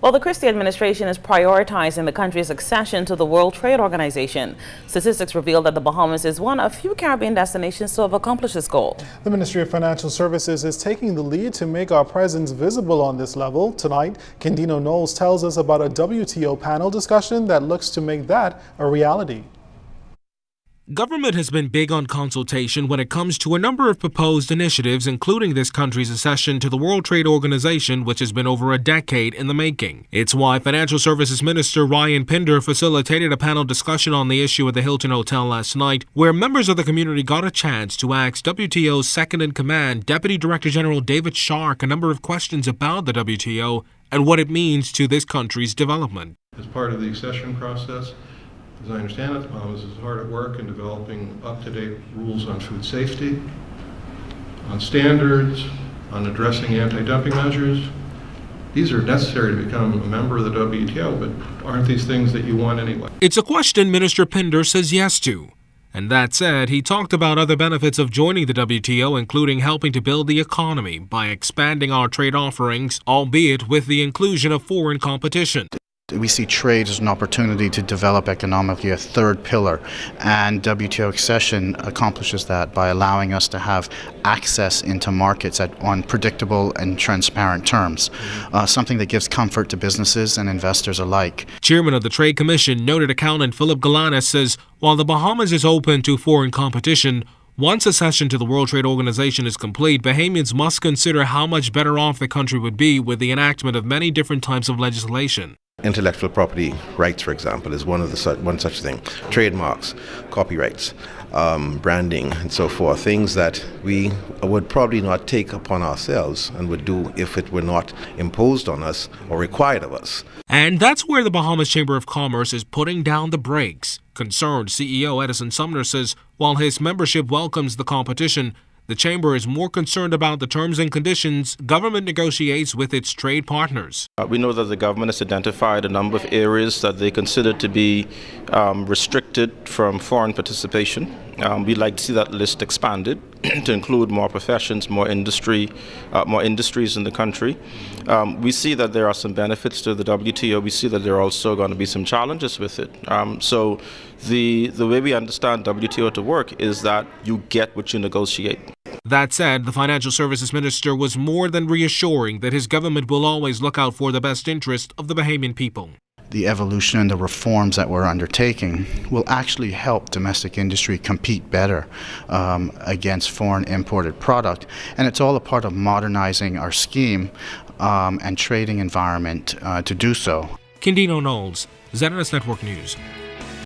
Well, the Christie administration is prioritizing the country's accession to the World Trade Organization. Statistics reveal that the Bahamas is one of few Caribbean destinations to have accomplished this goal. The Ministry of Financial Services is taking the lead to make our presence visible on this level. Tonight, Candino Knowles tells us about a WTO panel discussion that looks to make that a reality. Government has been big on consultation when it comes to a number of proposed initiatives, including this country's accession to the World Trade Organization, which has been over a decade in the making. It's why Financial Services Minister Ryan Pinder facilitated a panel discussion on the issue at the Hilton Hotel last night, where members of the community got a chance to ask WTO's second-in-command, Deputy Director General David Shark, a number of questions about the WTO and what it means to this country's development. As part of the accession process, as I understand it, the Bahamas is hard at work in developing up-to-date rules on food safety, on standards, on addressing anti-dumping measures. These are necessary to become a member of the WTO, but aren't these things that you want anyway? It's a question Minister Pinder says yes to. And that said, he talked about other benefits of joining the WTO, including helping to build the economy by expanding our trade offerings, albeit with the inclusion of foreign competition. We see trade as an opportunity to develop economically a third pillar, and WTO accession accomplishes that by allowing us to have access into markets on predictable and transparent terms, something that gives comfort to businesses and investors alike. Chairman of the Trade Commission, noted accountant Philip Galanis, says while the Bahamas is open to foreign competition, once accession to the World Trade Organization is complete, Bahamians must consider how much better off the country would be with the enactment of many different types of legislation. Intellectual property rights, for example, is one such thing. Trademarks, copyrights, branding, and so forth. Things that we would probably not take upon ourselves and would do if it were not imposed on us or required of us. And that's where the Bahamas Chamber of Commerce is putting down the brakes. Concerned CEO Edison Sumner says while his membership welcomes the competition, the Chamber is more concerned about the terms and conditions government negotiates with its trade partners. We know that the government has identified a number of areas that they consider to be restricted from foreign participation. We'd like to see that list expanded to include more professions, more industries in the country. We see that there are some benefits to the WTO. We see that there are also going to be some challenges with it. So the way we understand WTO to work is that you get what you negotiate. That said, the Financial Services Minister was more than reassuring that his government will always look out for the best interest of the Bahamian people. The evolution and the reforms that we're undertaking will actually help domestic industry compete better against foreign imported product. And it's all a part of modernizing our scheme and trading environment to do so. Candino Knowles, ZNS Network News.